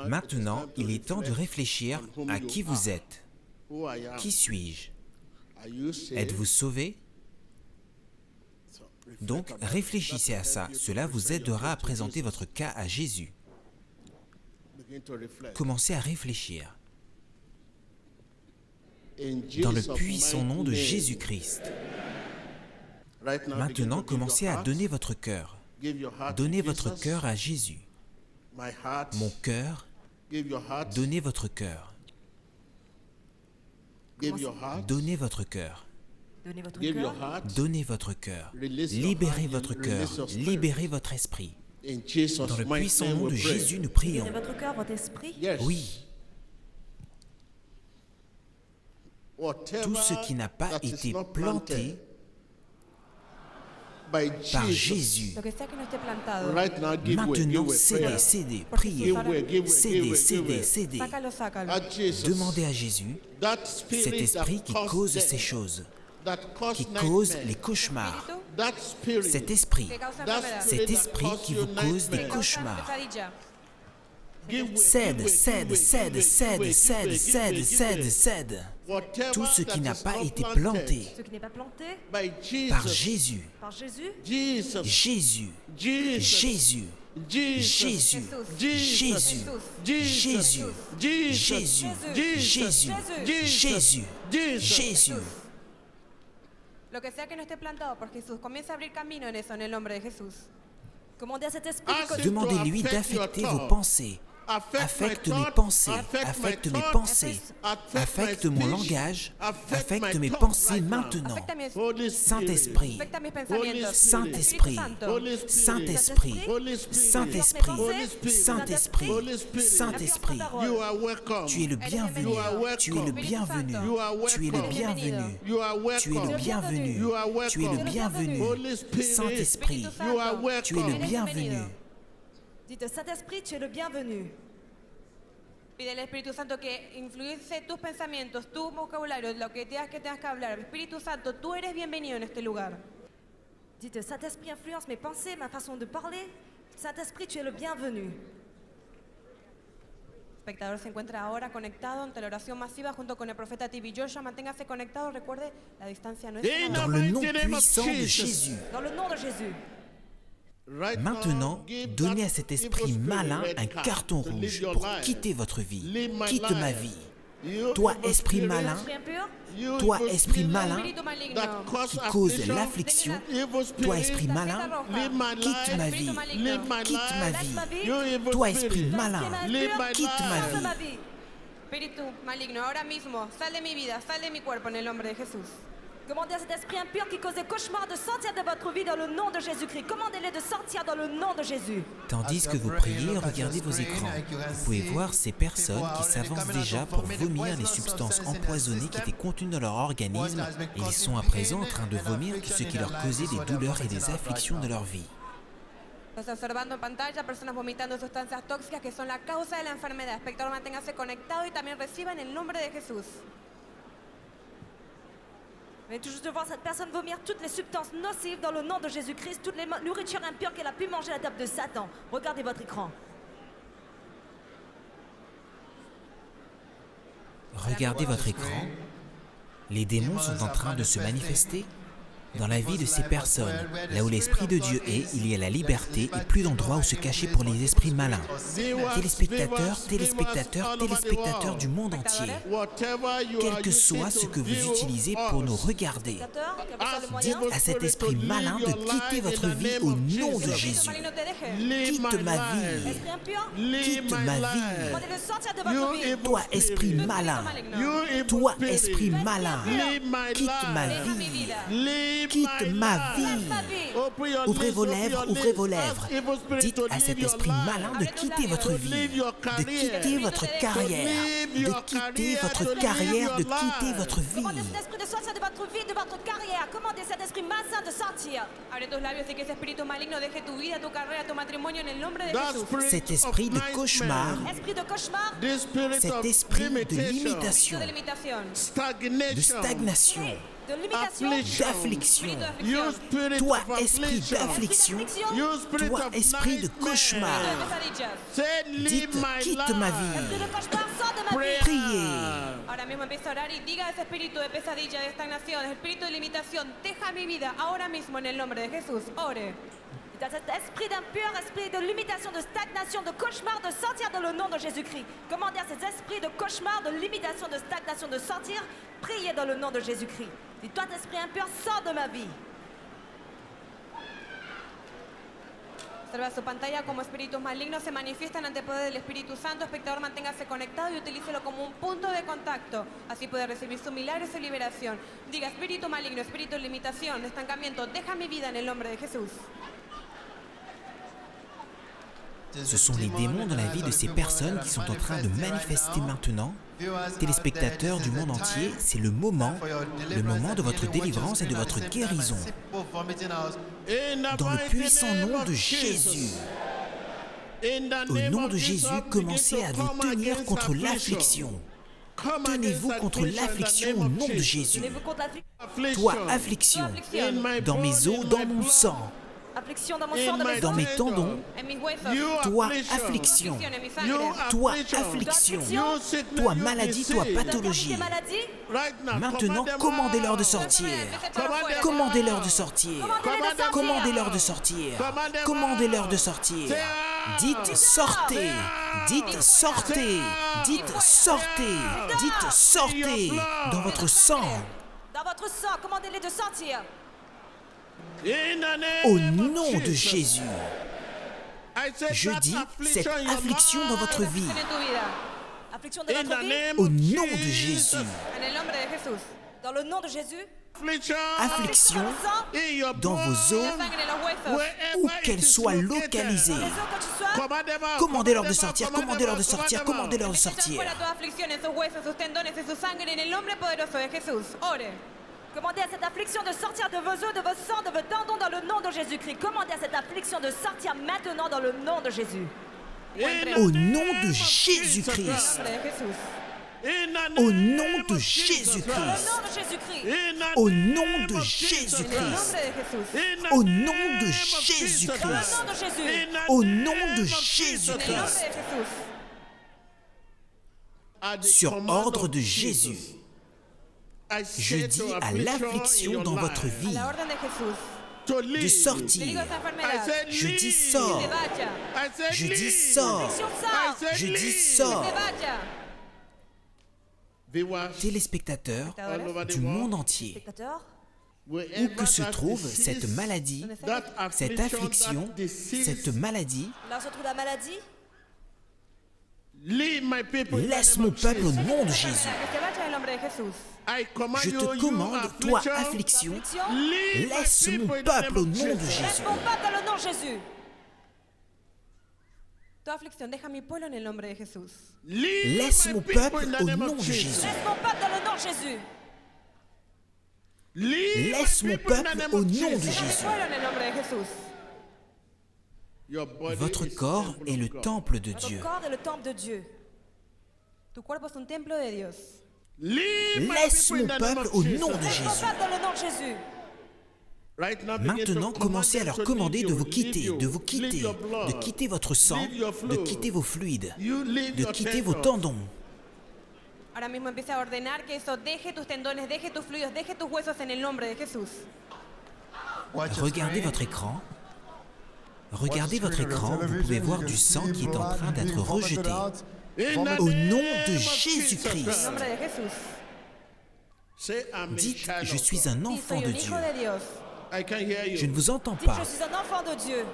Maintenant, il est temps de réfléchir à qui vous êtes. Qui suis-je? Êtes-vous sauvé? Donc, réfléchissez à ça. Cela vous aidera à présenter votre cas à Jésus. Commencez à réfléchir. Dans le puissant nom de Jésus-Christ. Maintenant, commencez à donner votre cœur. Donnez votre cœur à Jésus. Mon cœur, donnez votre cœur. Donnez votre cœur. Donnez votre cœur. Donnez votre cœur. Libérez votre cœur. Libérez votre esprit. Dans le puissant nom de Jésus, nous prions. Libérez votre cœur, votre esprit. Oui. Tout ce qui n'a pas été planté par Jésus. Lo que sea que no esté plantado. Maintenant, cédez, priez. Cédez. Sácalo, sácalo. Demandez à Jésus cet esprit qui cause ces choses, qui cause les cauchemars. Cet esprit qui vous cause des cauchemars. Pesadilla. Cède. Tout ce qui n'a pas été planté Ce qui n'est pas planté par Jésus. par Jésus. Jésus. Lo que sea que no esté plantado por Jesús, comienza a abrir camino en eso, en el nombre de Jesús. Commandez à cet esprit que Demandez-lui d'affecter vos pensées. Affecte mes pensées, affecte mon langage, affecte mes pensées maintenant. afecta mi Saint-Esprit, afecta mis pensamientos. Saint-Esprit, Saint-Esprit. Saint-Esprit, tu es le bienvenu, tu es le bienvenu, tu es le bienvenu, tu es le bienvenu, tu es le bienvenu. Saint-Esprit, tu es le bienvenu. Dites, Saint-Esprit, tu es le bienvenu. Pide al Espíritu Santo que influye tus pensamientos, tu vocabulario, lo que tengas que hablar. Espíritu Santo, tú eres bienvenido en este lugar. Dites, Saint-Esprit influence mes pensées, ma façon de parler. Saint-Esprit, tu es le bienvenu. El espectador se encuentra ahora conectado ante la oración masiva junto con el profeta TV Joshua. Manténgase conectado, recuerde, la distancia no es Dans le nom puissant de Jésus. Dans le nom de Jésus. Maintenant, donnez à cet esprit malin un carton rouge pour quitter votre vie. Quitte ma vie. Toi, esprit malin, Esprit impur, toi, esprit malin espíritu maligno. qui cause l'affliction, toi, esprit malin, quitte ma vie. Quitte ma vie. Toi, esprit malin, quitte ma vie. Espíritu maligno, ahora mismo, sal de mi vida, sal de mi cuerpo en el nombre de Jesús. Commandez à cet esprit impur qui cause des cauchemars de sortir de votre vie dans le nom de Jésus-Christ. Commandez-les de sortir dans le nom de Jésus. Tandis que vous priez, regardez vos écrans. Vous pouvez voir ces personnes qui s'avancent déjà pour vomir les substances empoisonnées qui étaient contenues dans leur organisme et ils sont à présent en train de vomir ce qui leur causait des douleurs et des afflictions de leur vie. Estás observando en pantalla personas vomitando sustancias tóxicas que son la causa de la enfermedad. Espectador, manténgase conectado y también reciba en el nombre de Jesús. Vous venez tout juste de voir cette personne vomir toutes les substances nocives dans le nom de Jésus-Christ, toutes les nourritures impures qu'elle a pu manger à la table de Satan. Regardez votre écran. Regardez votre écran. Les démons sont en train de se manifester dans la vie de ces personnes. Là où l'Esprit de Dieu est, il y a la liberté et plus d'endroits où se cacher pour les esprits malins. Téléspectateurs du monde entier, quel que soit ce que vous utilisez pour nous regarder, dites à cet esprit malin de quitter votre vie au nom de Jésus. Quitte ma vie. Esprit impur, Quitte ma vie. commandez-le de sortir de votre vie. Toi, esprit malin. Toi, esprit malin. Quitte ma vie. Quitte ma vie. Ouvrez vos lèvres. Dites à cet esprit malin de quitter votre vie, de quitter votre carrière, de quitter votre vie. Commandez à cet esprit de sortir de votre votre vie, de votre carrière. Commandez cet esprit malsain de sortir. Abre tus labios y que ese espíritu maligno deje tu vida, tu carrera, tu matrimonio en el nombre de Jesús. Cet esprit de cauchemar, Esprit de cauchemar, cet esprit de limitation, De limitación. de stagnation, de limitation, d'affliction, Espíritu de aflicción. toi esprit d'affliction, toi esprit de cauchemar, De pesadillas. dites quitte ma vie, esprit de cauchemar, sors de ma vie. priez. Ahora mismo empieza a orar y diga a ese espíritu de pesadilla, de estagnación, ese espíritu de limitación, deja mi vida ahora mismo en el nombre de Jesús. Ore. Dans cet esprit d'impur, esprit de limitation, de stagnation, de cauchemar, de sortir dans le nom de Jésus-Christ. Commandez à ces esprits de cauchemar, de limitation, de stagnation, de sortir. Priez dans le nom de Jésus-Christ. Dis, toi, esprit impur, sors de ma vie. Observa su pantalla como espíritus malignos se manifiestan ante el poder del Espíritu Santo. Espectador, manténgase conectado y utilícelo como un punto de contacto. Así puede recibir su milagro y su liberación. Diga, espíritu maligno, espíritu de limitación, de estancamiento, deja mi vida en el nombre de Jesús. Ce sont les démons dans la vie de ces personnes qui sont en train de manifester maintenant. Téléspectateurs du monde entier, c'est le moment de votre délivrance et de votre guérison. Dans le puissant nom de Jésus. Au nom de Jésus, commencez à vous tenir contre l'affliction. Tenez-vous contre l'affliction au nom de Jésus. Tenez-vous contre l'affliction. Toi, affliction, dans mes os, dans mon sang, Affliction dans mon sang, dans mes dans os. mes tendons, En mis huesos, toi, affliction, aflicción en mi sangre. toi, affliction, toi, maladie, toi, pathologie. Maintenant, commandez-leur de sortir. Commandez-leur de sortir. Commandez-leur de sortir. Commandez-leur de sortir. Dites sortez. Dites sortez. Dites sortez. Dites sortez. Dans votre sang. Dans votre sang, commandez-les de sortir. Au nom de Jésus. Je dis cette affliction dans votre vie. En tu vida. Affliction de votre vie. Au nom de Jésus. En el nombre de Jesús. Dans le nom de Jésus. Affliction Sang, dans vos os, Sangre en los huesos. où qu'elle soit localisée. les os quand tu sois. Commandez-leur de sortir, commandez-leur de sortir, commandez-leur de Echan sortir. fuera toda aflicción en sus huesos, sus tendones y su sangre en el nombre poderoso de Jesús. Ore. Commandez à cette affliction de sortir de vos os, de vos sangs, de vos tendons dans le nom de Jésus-Christ. Commandez à cette affliction de sortir maintenant dans le nom de Jésus. Au nom de En Jésus-Christ. nombre de Jesús. Au nom de Au Jésus-Christ. nom de Jésus-Christ. Au nom de En el Jésus-Christ. nombre de Jesús. Au nom de Au nom Jésus-Christ. de Jésus. Au nom de En el nombre Jésus-Christ. de Jesús. Sur ordre de Jésus, je dis à l'affliction dans votre A vie la orden de Jesús. de Te sortir. digo esa enfermedad. Je dis Que sors. te vaya. Je dis sors. Affliction sort. Je dis Que sors. te vaya. Téléspectateurs du monde entier, Spectateurs, où que se trouve cette maladie, cette affliction, cette maladie, là se trouve la maladie. laisse mon peuple au nom de Jésus. Que te vaya en el nombre de Jesús. Je te commande, toi, affliction, Affliction. laisse mon peuple au nom de Laisse Jésus. mon peuple dans le nom de Jésus. Toda aflicción, deja mi pueblo en el nombre de Jesús. Laisse mon peuple au nom de Jésus. Laisse mon peuple dans le nom de Jésus. Laisse mon peuple au nom de Deja mi Jésus. pueblo en el nombre de Jesús. Votre corps est le temple de Notre Dieu. corps est le temple de Dieu. Tu cuerpo es un templo de Dios. Laisse mon peuple au nom de Laisse mon Jésus. peuple dans le nom de Jésus. Maintenant, commencez à leur commander de vous quitter, de quitter votre sang, de quitter vos fluides, de quitter vos tendons. Ahora mismo empieza a ordenar que eso deje tus tendones, deje tus fluidos, deje tus huesos en el nombre de Jesús. Regardez votre écran. Regardez votre écran, vous pouvez voir du sang qui est en train d'être rejeté. Au nom de En Jésus-Christ, nombre de Jesús. dites, je suis un Sí, enfant soy de un Dieu. hijo de Dios. Je ne vous entends Dites, pas. je suis un enfant de Dieu.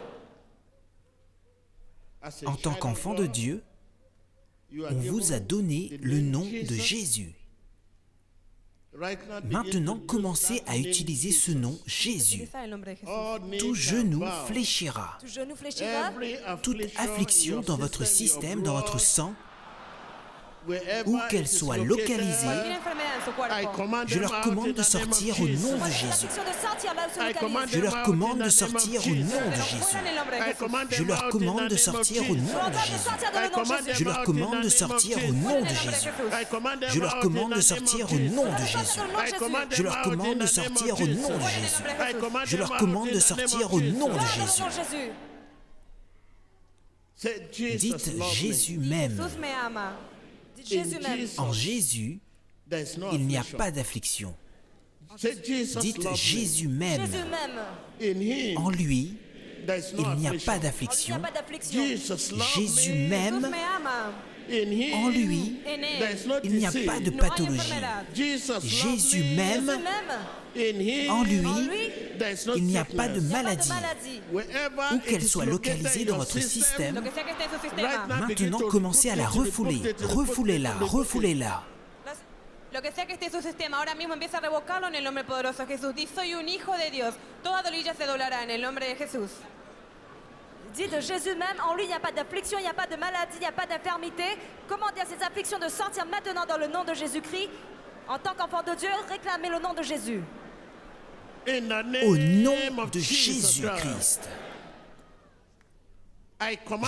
En tant qu'enfant de Dieu, on vous a donné le nom de Jésus. Maintenant, commencez à utiliser ce nom Jésus. Utiliza el nombre de Jesús. Tout genou fléchira. Tout genou fléchira. Toute affliction dans votre système, dans votre sang, où qu'elles soient localisées, cualquier enfermedad en su cuerpo. je leur commande de sortir au nom de Jésus. Je leur commande de sortir au nom de Jésus. Fuera en el nombre de Jesús. Je leur commande de sortir au nom de Jésus. Je leur commande de sortir au nom de Jésus. Je leur commande de sortir au nom de Jésus. Je leur commande de sortir au nom de Jésus. Je leur commande de sortir au nom de Jésus. Dites Jésus m'aime. Jesús me ama. Jésus m'aime. En Jésus, il n'y a pas d'affliction. Dites Jésus m'aime. Jésus m'aime. En lui, il n'y a pas Il n'y d'affliction. a pas d'affliction. Jésus m'aime. Jesús me ama. En lui, En él il n'y a pas de no hay pathologie. enfermedad. Jésus Jésus m'aime. m'aime. En En lui, lui, il n'y a pas de il n'y a pas maladie. de maladie. Où qu'elle soit localisée dans votre système, Lo que sea que esté en su sistema. maintenant commencez à la refouler. Refoulez-la, refoulez-la. Lo que sea que esté en su sistema, ahora mismo empieza a revocarlo en el nombre poderoso de Jesús. Di, soy un hijo de Dios. Toda rodilla se doblará en el nombre de Jesús. Dites Jésus même, en lui il n'y a pas d'affliction, il n'y a pas de maladie, il n'y a pas d'infirmité. Commandez à ces afflictions de sortir maintenant dans le nom de Jésus-Christ. En tant qu'enfant de Dieu, réclamez le nom de Jésus. Au nom de Jésus-Christ,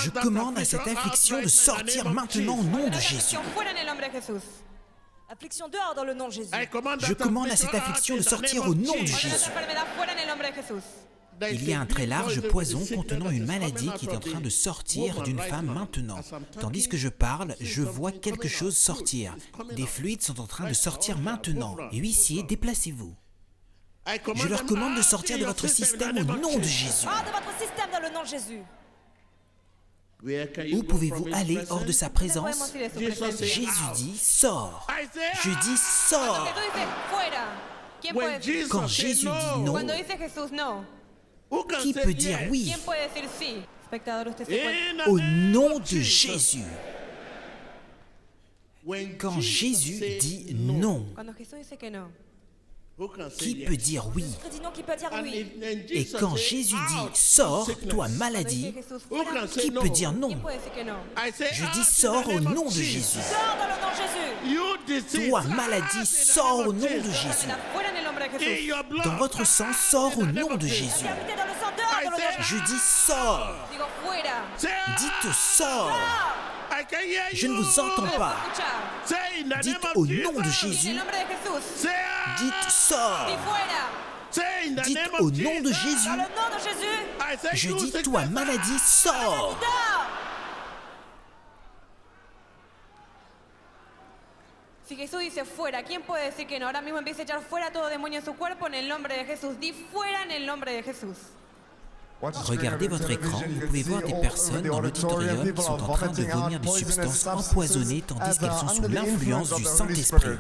je commande à cette affliction de sortir maintenant au nom de Jésus. Aflicción fuera en el nombre de Jesús. Affliction dehors dans le nom de Jésus. Je commande à cette affliction de sortir au nom de Esa Jésus. enfermedad fuera en el nombre de Jesús. Il y a un très large poison contenant une maladie qui est en train de sortir d'une femme maintenant. Tandis que je parle, je vois quelque chose sortir. Des fluides sont en train de sortir maintenant. Huissier, déplacez-vous. Je leur commande de sortir de votre système au nom de Jésus. Hors de votre système dans le nom de Jésus. Où pouvez-vous aller hors de sa présence? Podemos ir de su presencia. Jésus dit, sors. Je dis, sors. Cuando Jesús dice fuera, ¿quién puede decir? Quand Jésus dit non, Cuando dice Jesús no, qui peut dire oui? ¿quién puede decir sí? Espectador, usted se puede. Au nom de Jésus. Quand Jésus dit non, Cuando Jesús dice que no, qui peut dire oui? Qui dit non, qui peut dire oui. Et quand Jésus dit sors, toi cuando maladie, dice Jesús fuera, qui peut dire non? ¿quién puede decir que no? Je dis sors au nom de Jésus. Sors dans le nom de Jésus. Toi maladie, sors au nom de Jésus. Fuera en el nombre de Jesús. Dans votre sang, sors au nom de Jésus. Habitez dans le sang dehors dans le nom de Jésus. Je dis sors. Digo fuera. Dites sors. Je ne vous entends pas. Escucha. Dites au nom de En Jésus. el nombre de Jesús. Dites sors. Di fuera. Dites au nom de Jésus. Dans le nom de Jésus. Je dis toi maladie, sors. Dehors. Si Jesús dice fuera, ¿quién puede decir que no? Ahora mismo empieza a echar fuera todo demonio en su cuerpo en el nombre de Jesús. Di fuera en el nombre de Jesús. Regardez votre écran, vous pouvez voir des personnes dans l'auditorium qui sont en train de vomir des substances empoisonnées tandis qu'elles sont sous l'influence du Saint-Esprit.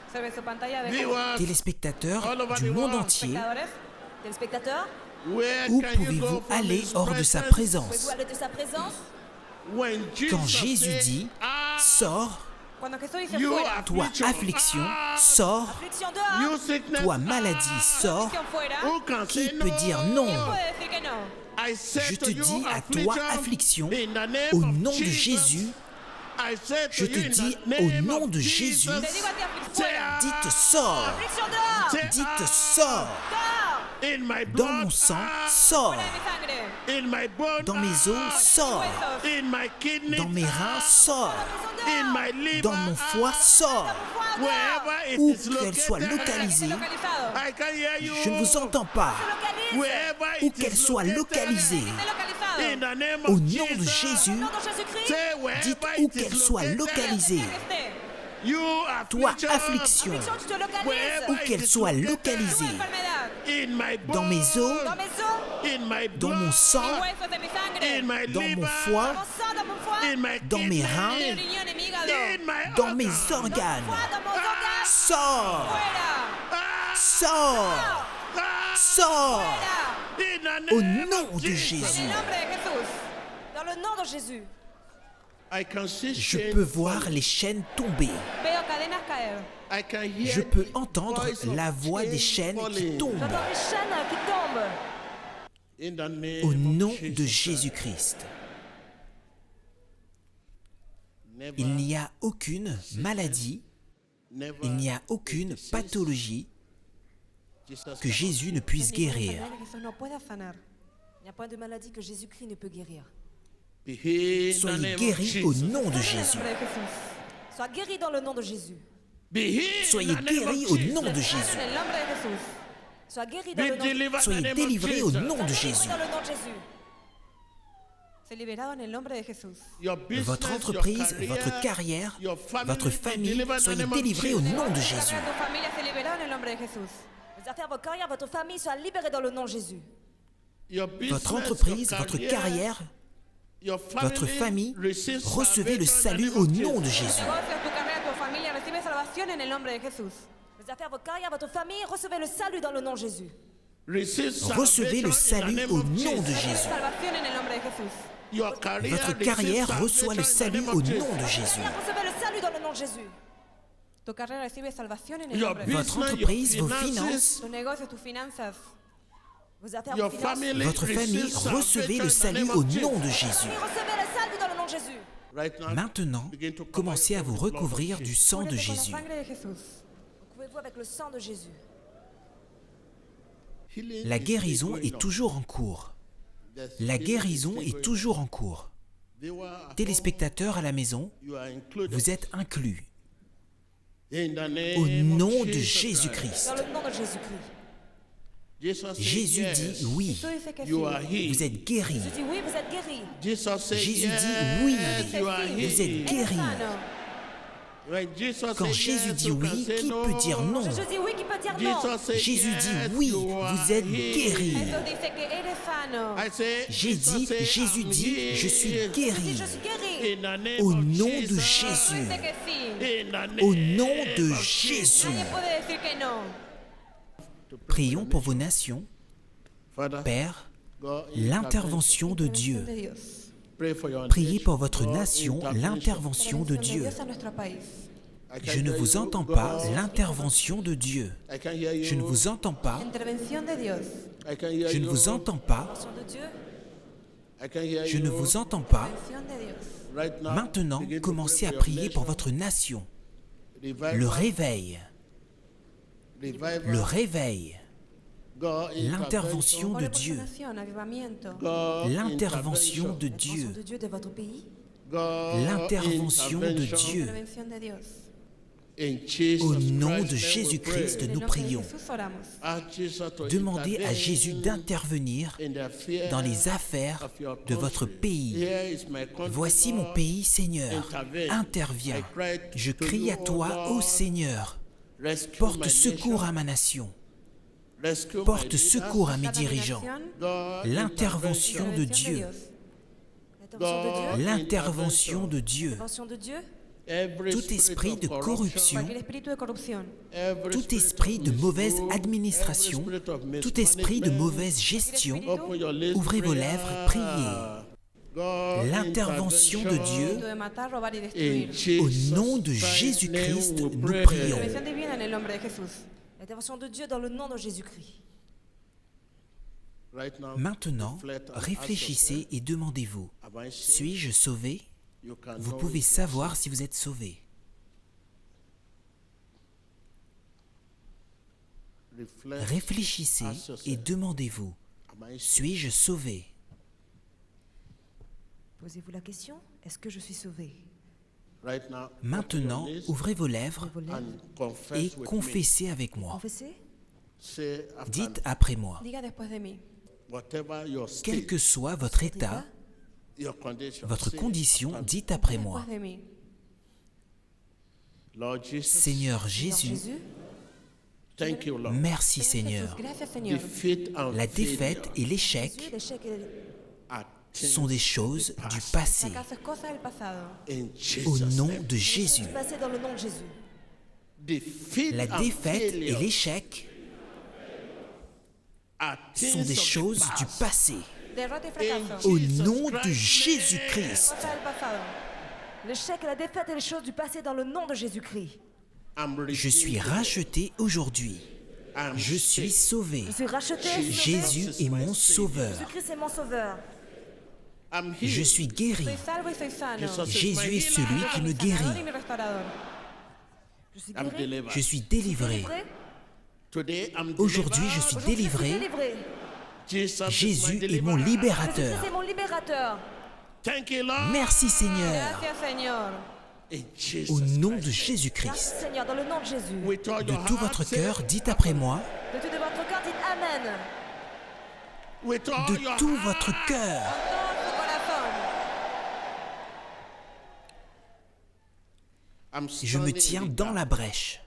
Observe su pantalla de Téléspectateurs du monde entier, espectadores. Téléspectateurs, où pouvez-vous aller hors de sa pouvez-vous présence? aller de sa présence? Quand Jésus dit sors, Cuando Jesús dice fuera, toi affliction, sors, Affliction dehors. toi maladie, sors, aflicción fuera, qui peut dire non? ¿quién puede decir que no? Je te dis à toi affliction, au nom de Jésus, je te dis au nom de Jésus, Te digo a ti aflicción fuera. dites sors, Affliction dehors. dites sors, Dehors. dans mon sang, sors, Fuera de mi sangre. dans mes os, sors, Huesos. dans mes reins, sors, dans mon foie, sors, Foie dehors. où qu'elle soit localisée, Localizado. je ne vous entends pas, Localise. où qu'elle soit localisée, Esté localizado. au nom de Jésus, Au nom de Jésus-Christ. dites où qu'elle soit localisée, Esté. toi affliction, Affliction, tu te localises. où qu'elle soit localisée, Enfermedad. dans mes os, Dans mes os. dans mon sang, Huesos de mi sangre. dans mon foie, Dans mon sang, dans mon foie. dans mes reins, Mi riñón, en mi hígado. dans mes organes, Foie, dans mon organe. sors, Fuera. sors, sors, Fuera. au nom de En Jésus. el nombre de Jesús. Dans le nom de Jésus. Je peux voir les chaînes tomber. Veo cadenas caer. Je peux entendre la voix des chaînes qui tombent. J'entends les chaînes qui tombent. Au nom de Jésus-Christ. Il n'y a aucune maladie, il n'y a aucune pathologie que Jésus ne puisse guérir. Il n'y a pas de maladie que Jésus-Christ ne peut guérir. Soyez guéris au nom de Jésus. Sois guéri dans le nom de Jésus. Soyez guéris au nom de Jésus. Sois guéri dans le nom de Jésus. Soyez délivrés au nom de Jésus. Dans le nom de Jésus. Sé liberado en el nombre de Jesús. Votre entreprise, votre carrière, votre famille, soyez délivrés au nom de Jésus. Tu familia se liberó en el nombre de Jesús. Vos affaires, vos carrières, votre famille soient libérées dans le nom de Jésus. Votre entreprise, votre carrière, votre famille, recevez le salut au nom de Jésus. Negocios, tu carrera, tu familia recibe salvación en el nombre de Jesús. Vos affaires, vos carrières, votre famille, recevez le salut dans le nom de Jésus. Recevez le salut au nom de Jésus. Salvación en el nombre de Jesús. Votre carrière reçoit le salut au nom de Jésus. Recevez le salut dans le nom de Jésus. Tu carrera recibe salvación en el nombre de Jesús. Votre entreprise, vos finances, Tus negocios, tus finanzas, Vos affaires, vos finances. votre famille, recevez le salut au nom de Jésus. Recevez le salut dans le nom de Jésus. Maintenant, commencez à vous recouvrir du sang de cúbrete con la Jésus. sangre de Jesús. Couvrez-vous avec le sang de Jésus. La guérison est toujours en cours. La guérison est toujours en cours. Téléspectateurs à la maison, vous êtes inclus. Au nom de Jésus-Christ. Dans le nom de Jésus-Christ. Jésus dit oui, Jesús dice que sí. vous êtes guéris. Jésus dit oui, vous êtes guéris. Jésus dit oui, vous êtes guéris. Sano. Quand Jésus dit oui, qui peut dire non? Jésus dit oui, qui peut dire non? Jésus dit oui, vous êtes guéris. Jesús dice que eres sano. Jésus dit, je suis Jésus dit, guéri. je suis guéri. Au nom de Jesús Jésus. dice que sí. Au nom de Jésus. Nadie puede decir que no. Prions pour vos nations. Père, l'intervention de Dieu. De Dios. Priez pour votre nation, l'intervention de Dieu. Dios a nuestro país. Je ne vous entends pas, l'intervention de Dieu. Je ne vous entends pas, Intervención de Dios. je ne vous entends pas, Sang de Dieu. je ne vous entends pas. Intervención de Dios. Maintenant, commencez à prier pour votre nation. Le réveil, le réveil, l'intervention de Ore por tu Dieu, nación, avivamiento. l'intervention de Sang Dieu, de Dieu de votre pays. l'intervention de Dieu. Intervención de Dios. Au nom de Jésus-Christ, En el nous nombre de prions. Jesús oramos. Demandez à Jésus d'intervenir dans les affaires de votre pays. Voici mon pays, Seigneur. Interviens. Je crie à toi, ô Seigneur. Porte secours à ma nation. Porte secours à mes dirigeants. L'intervention de Dieu. L'intervention de Dieu. L'intervention de Dieu. L'intervention de Dieu. Tout esprit de corruption, Cualquier espíritu de corrupción, tout esprit de mauvaise administration, tout esprit de mauvaise gestion, ouvrez vos lèvres, priez. L'intervention de Dieu, de matar, robar y destruir. au nom de Jésus-Christ, nous prions. Intervención divina en el nombre de Jesús. L'intervention de Dieu dans le nom de Jésus-Christ. Maintenant, réfléchissez et demandez-vous, suis-je sauvé? Vous pouvez savoir si vous êtes sauvé. Réfléchissez et demandez-vous, suis-je sauvé? Posez-vous la question, est-ce que je suis sauvé? Maintenant, ouvrez vos lèvres et confessez avec moi. Confessez. Dites après moi, Diga después de mí. quel que soit votre état, votre condition, dites après moi. Después de mí. Seigneur Jésus, Jésus, merci Jesús, Seigneur. gracias Señor. La défaite et l'échec l'échec et sont des choses du passé. Fracaso es cosa del pasado. Au nom de Jésus, le passé dans le nom de Jésus. la défaite et l'échec sont des choses du passé. Derrota y fracaso. Au nom de Jésus-Christ, Cosa del pasado. L'échec et la défaite et les choses du passé dans le nom de Jésus-Christ. je suis racheté aujourd'hui. Je suis sauvé. Je suis racheté. Jésus est mon sauveur. Jésus-Christ est mon sauveur. Je suis guéri. Soy salvo y soy sano. Jésus est celui qui me Mi Salvador y guérit. mi restaurador. Je suis guéri. Je suis délivré. Aujourd'hui, je suis délivré. Jésus est mon libérateur. Jésus est mon libérateur. Merci Seigneur. Gracias, Señor. Au nom de Merci Jésus-Christ. Seigneur, dans le nom de Jésus. De tout votre cœur, dites après moi. De tout de votre cœur, dites Amen. De tout votre cœur. Con todo su corazón. Je me tiens dans la brèche,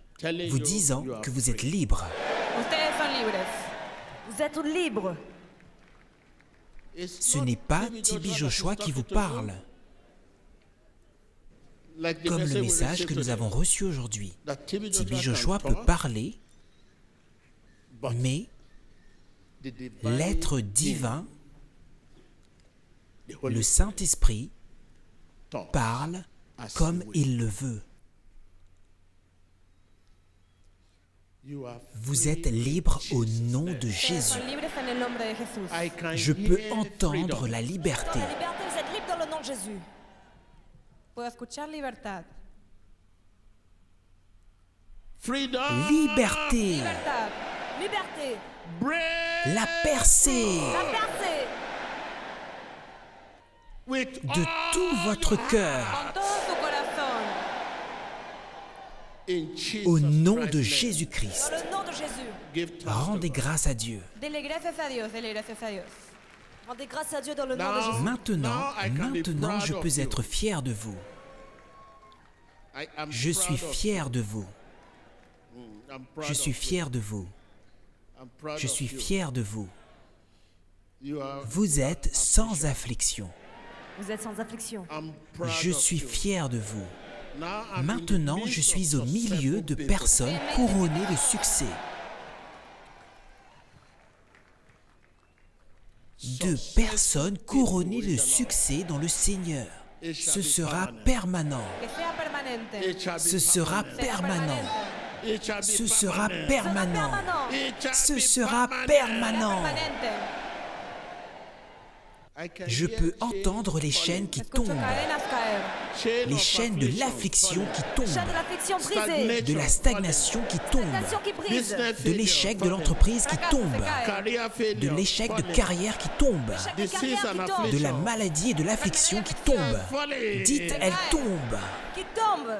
vous disant que vous êtes libre. Ustedes son libres. Vous êtes libres. Ce n'est pas Tibi Joshua qui vous parle, comme le message que nous avons reçu aujourd'hui. Tibi Joshua peut parler, mais l'être divin, le Saint-Esprit, parle comme il le veut. Vous êtes libre au nom de Ustedes Jésus. son libres en el nombre de Jesús. Je peux entendre la liberté. La liberté, vous êtes libres dans le nom de Jésus. Puedo escuchar libertad. Liberté. Libertad. Liberté. La percée. La percée. De tout votre cœur. Con todo su corazón. Au nom de Dans Jésus-Christ. le nom de Jésus. Rendez grâce à Dieu. Dele gracias a Dios. Dele gracias a Dios. Rendez grâce à Dieu dans le nom de Jésus. Maintenant, je peux être fier de vous. Je suis fier de vous. Je suis fier de vous. Je suis fier de vous. Vous êtes sans affliction. Vous êtes sans affliction. Je suis fier de vous. Maintenant, je suis au milieu de personnes couronnées de succès. De personnes couronnées de succès dans le Seigneur. Ce sera permanent. Que sea permanente. Ce sera permanent. Ce sera permanent. Ce sera permanent. Permanente. Je peux entendre les chaînes qui Escucho tombent, cadenas caer. les chaînes de l'affliction qui Chaîne de tombent, l'affliction brisée. de la stagnation qui tombe, Nation qui brise. de l'échec de l'entreprise qui tombe, de l'échec de carrière qui tombe, Chaque carrière qui tombe. de la maladie et de l'affliction qui tombe. Dites, elle tombe. Qui tombe.